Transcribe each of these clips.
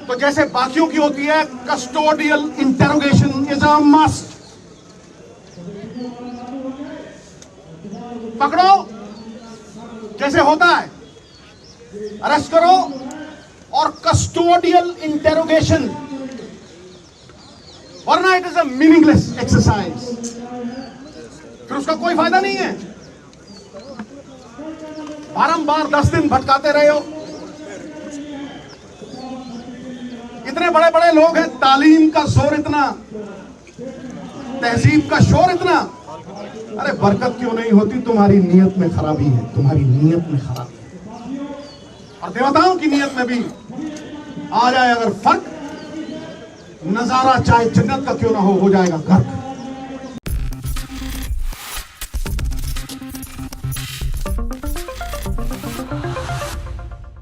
तो जैसे बाकियों की होती है, custodial interrogation is a must. पकड़ो जैसे होता है, अरेस्ट करो, और कस्टोडियल इंटेरोगेशन, वरना it is a meaningless exercise, फिर उसका कोई फायदा नहीं है। बारंबार 10 दिन भटकाते रहे हो। इतने बड़े बड़े लोग हैं, तालीम का जोर इतना, तहजीब का शोर इतना, अरे बरकत क्यों नहीं होती? तुम्हारी नीयत में खराबी है, तुम्हारी नीयत में खराबी है। और देवताओं की नीयत में भी आ जाए अगर फर्क, नजारा चाहे जन्नत का क्यों ना हो जाएगा गर्क।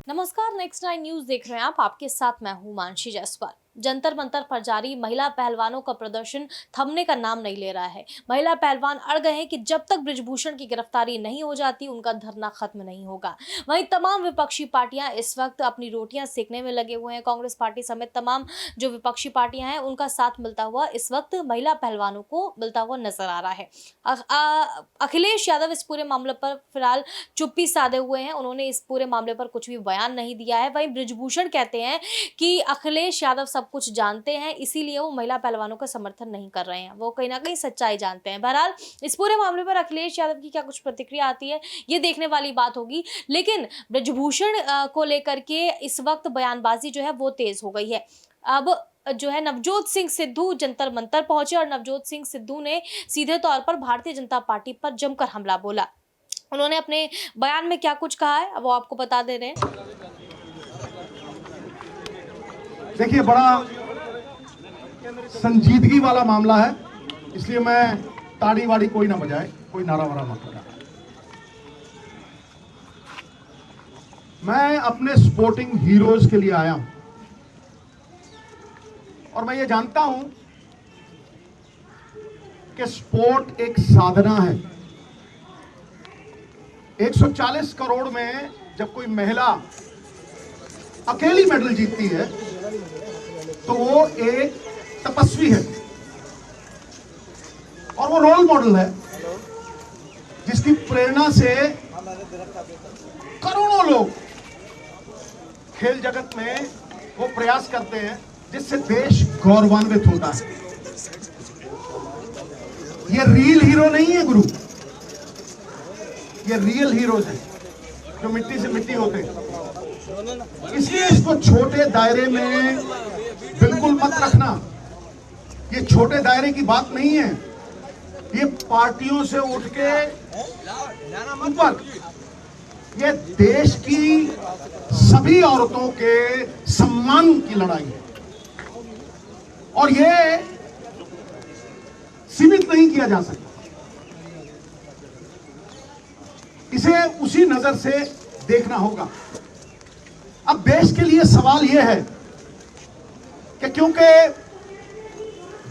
नमस्कार, नेक्स्ट 9 न्यूज देख रहे हैं आप। आपके साथ मैं हूं मानसी जायसवाल। जंतर मंतर पर जारी महिला पहलवानों का प्रदर्शन थमने का नाम नहीं ले रहा है। महिला पहलवान अड़ गए हैं कि जब तक बृजभूषण की गिरफ्तारी नहीं हो जाती उनका धरना खत्म नहीं होगा। वहीं तमाम विपक्षी पार्टियां इस वक्त अपनी रोटियां सेकने में लगे हुए हैं। कांग्रेस पार्टी समेत तमाम जो विपक्षी पार्टियां हैं उनका साथ मिलता हुआ इस वक्त महिला पहलवानों को मिलता हुआ नजर आ रहा है। अखिलेश यादव इस पूरे मामले पर फिलहाल चुप्पी साधे हुए हैं। उन्होंने इस पूरे मामले पर कुछ भी बयान नहीं दिया है। वहीं बृजभूषण कहते हैं कि अखिलेश यादव सब कुछ जानते हैं, इसीलिए वो महिला पहलवानों का समर्थन नहीं कर रहे हैं। वो कहीं ना कहीं सच्चाई जानते हैं। बहरहाल इस पूरे मामले पर अखिलेश यादव की क्या कुछ प्रतिक्रिया आती है, ये देखने वाली बात होगी। लेकिन बृजभूषण को लेकर के इस वक्त बयानबाजी जो है वो तेज हो गई है। अब जो है नवजोत सिंह सिद्धू जंतर मंतर पहुंचे और नवजोत सिंह सिद्धू ने सीधे तौर पर भारतीय जनता पार्टी पर जमकर हमला बोला। उन्होंने अपने बयान में क्या कुछ कहा है वो आपको बता दे रहे हैं। देखिए, बड़ा संजीदगी वाला मामला है, इसलिए मैं ताड़ी वाड़ी कोई ना बजाए, कोई नारा वारा मत बजाए। मैं अपने स्पोर्टिंग हीरोज के लिए आया हूं और मैं ये जानता हूं कि स्पोर्ट एक साधना है। 140 करोड़ में जब कोई महिला अकेली मेडल जीतती है तो वो एक तपस्वी है और वो रोल मॉडल है, जिसकी प्रेरणा से करोड़ों लोग खेल जगत में वो प्रयास करते हैं जिससे देश गौरवान्वित होता है। ये रियल हीरो नहीं है गुरु, ये रियल हीरोज हैं जो मिट्टी से मिट्टी होते हैं। इसलिए इसको छोटे दायरे में बिल्कुल मत रखना। ये छोटे दायरे की बात नहीं है, ये पार्टियों से उठ के ऊपर, ये देश की सभी औरतों के सम्मान की लड़ाई है और ये सीमित नहीं किया जा सकता। इसे उसी नजर से देखना होगा। अब देश के लिए सवाल यह है कि क्योंकि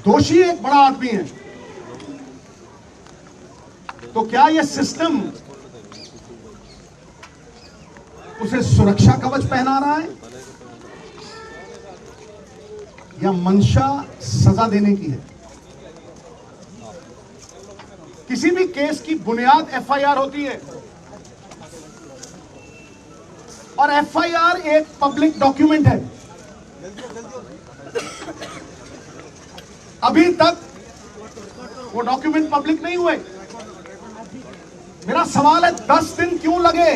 दोषी एक बड़ा आदमी है, तो क्या यह सिस्टम उसे सुरक्षा कवच पहना रहा है या मंशा सजा देने की है? किसी भी केस की बुनियाद एफआईआर होती है और एफआईआर एक पब्लिक डॉक्यूमेंट है। अभी तक वो डॉक्यूमेंट पब्लिक नहीं हुए। मेरा सवाल है 10 दिन क्यों लगे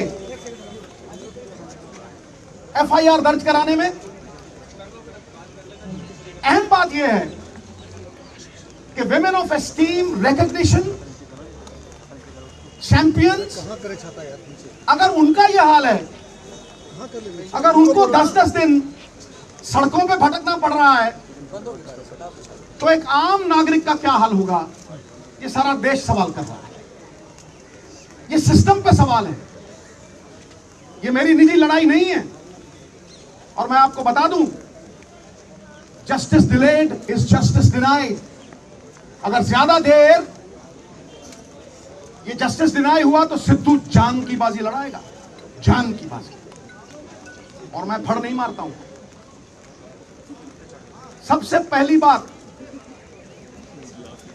एफआईआर दर्ज कराने में? अहम बात यह है कि women of esteem, recognition, champions, अगर उनका यह हाल है, अगर उनको 10-10 दिन सड़कों पे भटकना पड़ रहा है, तो एक आम नागरिक का क्या हाल होगा? ये सारा देश सवाल कर रहा है। ये सिस्टम पे सवाल है, ये मेरी निजी लड़ाई नहीं है। और मैं आपको बता दूं, justice delayed is justice denied. अगर ज्यादा देर ये जस्टिस डिनाई हुआ तो सिद्धू जान की बाजी लड़ाएगा, जान की बाजी। और मैं फड़ नहीं मारता हूं, सबसे पहली बात,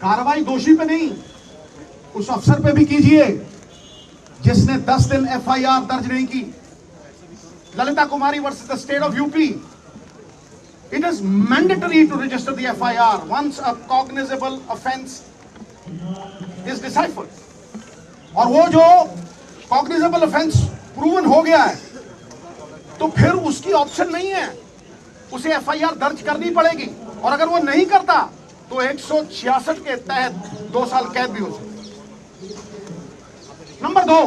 कार्रवाई दोषी पे नहीं, उस अफसर पे भी कीजिए जिसने 10 दिन एफआईआर दर्ज नहीं की। Lalita Kumari versus the State of UP, it is mandatory to register the FIR once a cognizable offense is deciphered. और वो जो cognizable offense proven हो गया है तो फिर उसकी ऑप्शन नहीं है, उसे FIR दर्ज करनी पड़ेगी। और अगर वो नहीं करता तो 166 के तहत 2 साल कैद भी हो सकती। नंबर 2,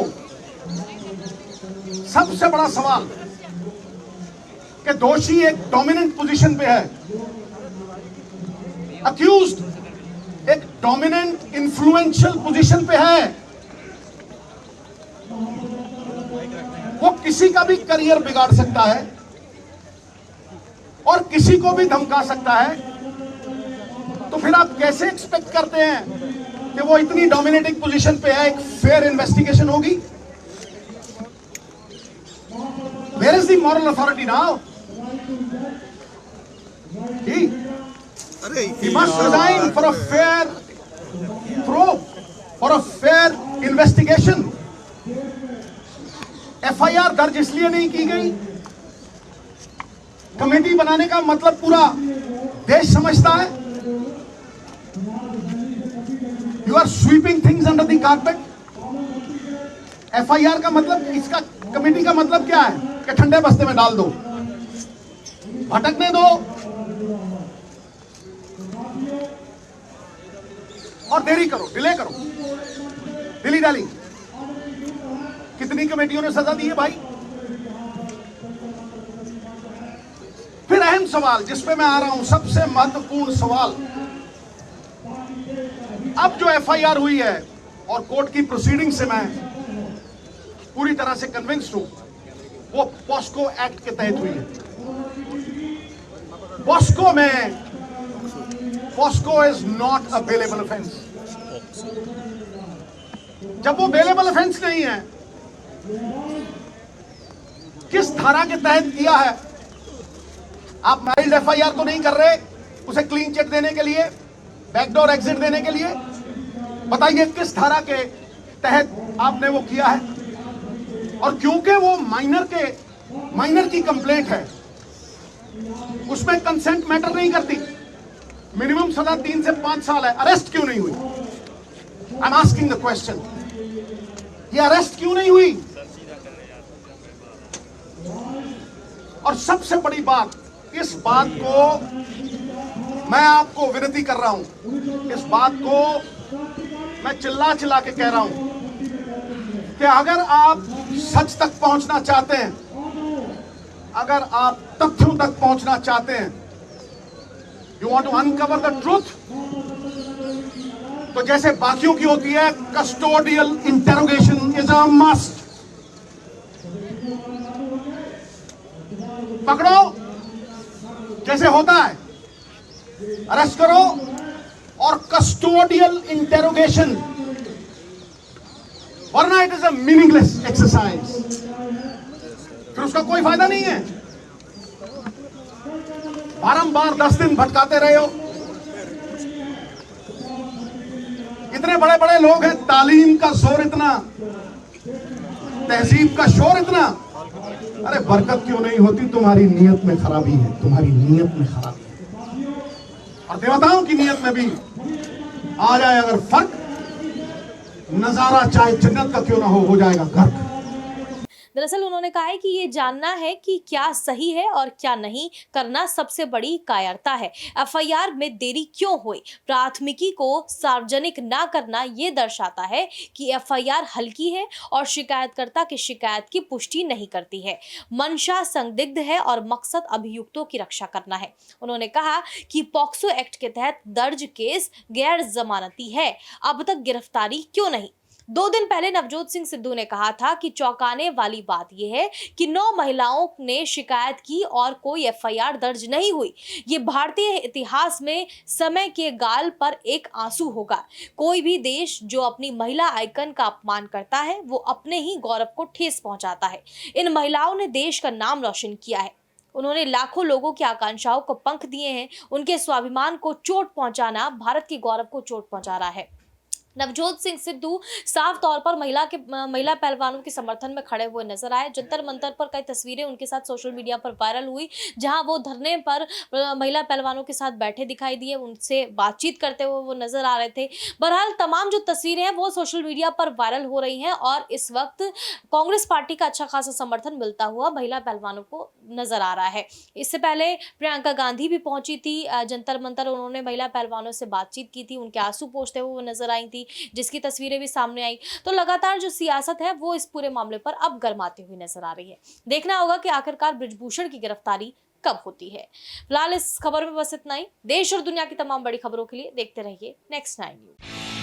सबसे बड़ा सवाल कि दोषी एक डोमिनेंट पोजीशन पे है, अक्यूज्ड एक डोमिनेंट इन्फ्लुएंशियल पोजीशन पे है, वो किसी का भी करियर बिगाड़ सकता है और किसी को भी धमका सकता है। तो फिर आप कैसे एक्सपेक्ट करते हैं कि वो इतनी डोमिनेटिंग पोजीशन पे है, एक फेयर इन्वेस्टिगेशन होगी? Where is the moral authority now? He must resign for a fair probe, for a fair investigation. FIR दर्ज इसलिए नहीं की गई, कमेटी बनाने का मतलब पूरा देश समझता है। You are sweeping things under the carpet. FIR का मतलब, इसका कमेटी का मतलब क्या है कि ठंडे बस्ते में डाल दो, भटकने दो और देरी करो, डिले करो, दिली डाली। कितनी कमेटियों ने सजा दी है भाई? फिर अहम सवाल जिस पे मैं आ रहा हूं, सबसे महत्वपूर्ण सवाल, अब जो FIR हुई है और कोर्ट की प्रोसीडिंग से मैं पूरी तरह से कन्विंस्ड हूं, वो पॉस्को एक्ट के तहत हुई है। पॉस्को में, POCSO is not a bailable offence. जब वो बेलेबल ऑफेंस नहीं है, किस धारा के तहत किया है? आप माइल्ड FIR तो नहीं कर रहे उसे क्लीन चिट देने के लिए, बैकडोर एग्जिट देने के लिए। बताइए किस धारा के तहत आपने वो किया है? और क्योंकि वो माइनर की कंप्लेंट है, उसमें कंसेंट मैटर नहीं करती। मिनिमम सजा 3 से 5 साल है, अरेस्ट क्यों नहीं हुई? I am asking the question, ये अरेस्ट क्यों नहीं हुई? और सबसे बड़ी बात, इस बात को मैं आपको विनती कर रहा हूं, इस बात को मैं चिल्ला चिल्ला के कह रहा हूं कि अगर आप सच तक पहुंचना चाहते हैं, अगर आप तथ्यों तक पहुंचना चाहते हैं, you want to uncover the truth, तो जैसे बाकियों की होती है, custodial interrogation is a must. पकड़ो जैसे होता है, अरेस्ट करो और कस्टोडियल इंटेरोगेशन, वरना it is a meaningless exercise, फिर उसका कोई फायदा नहीं है। बारंबार 10 दिन भटकाते रहे हो, इतने बड़े बड़े लोग हैं, तालीम का जोर इतना, तहजीब का शोर इतना, अरे बरकत क्यों नहीं होती? तुम्हारी नीयत में खराबी है, तुम्हारी नीयत में खराबी है। और देवताओं की नीयत में भी आ जाए अगर फर्क, नजारा चाहे जन्नत का क्यों ना हो जाएगा गर्क। दरअसल उन्होंने कहा है कि ये जानना है कि क्या सही है और क्या नहीं करना सबसे बड़ी कायरता है। FIR में देरी क्यों हुई? प्राथमिकी को सार्वजनिक ना करना ये दर्शाता है कि FIR हल्की है और शिकायतकर्ता की शिकायत की पुष्टि नहीं करती है। मंशा संदिग्ध है और मकसद अभियुक्तों की रक्षा करना है। उन्होंने कहा कि पॉक्सो एक्ट के तहत दर्ज केस गैर जमानती है, अब तक गिरफ्तारी क्यों नहीं? 2 दिन पहले नवजोत सिंह सिद्धू ने कहा था कि चौंकाने वाली बात यह है कि 9 महिलाओं ने शिकायत की और कोई FIR दर्ज नहीं हुई। ये भारतीय इतिहास में समय के गाल पर एक आंसू होगा। कोई भी देश जो अपनी महिला आइकन का अपमान करता है, वो अपने ही गौरव को ठेस पहुंचाता है। इन महिलाओं ने देश का नाम रोशन किया है। उन्होंने लाखों लोगों की आकांक्षाओं को पंख दिए हैं। उनके स्वाभिमान को चोट पहुंचाना भारत के गौरव को चोट पहुंचा रहा है। नवजोत सिंह सिद्धू साफ तौर पर महिला पहलवानों के समर्थन में खड़े हुए नजर आए। जंतर मंतर पर कई तस्वीरें उनके साथ सोशल मीडिया पर वायरल हुई, जहां वो धरने पर महिला पहलवानों के साथ बैठे दिखाई दिए, उनसे बातचीत करते हुए वो नजर आ रहे थे। बहरहाल तमाम जो तस्वीरें हैं वो सोशल मीडिया पर वायरल हो रही हैं और इस वक्त कांग्रेस पार्टी का अच्छा खासा समर्थन मिलता हुआ महिला पहलवानों को नजर आ रहा है। इससे पहले प्रियंका गांधी भी पहुंची थी जंतर मंतर, उन्होंने महिला पहलवानों से बातचीत की थी, उनके आंसू पोंछते हुए वो नजर आई थी, जिसकी तस्वीरें भी सामने आई। तो लगातार जो सियासत है वो इस पूरे मामले पर अब गर्माती हुई नजर आ रही है। देखना होगा कि आखिरकार बृजभूषण की गिरफ्तारी कब होती है। फिलहाल इस खबर में बस इतना ही। देश और दुनिया की तमाम बड़ी खबरों के लिए देखते रहिए नेक्स्ट 9 न्यूज।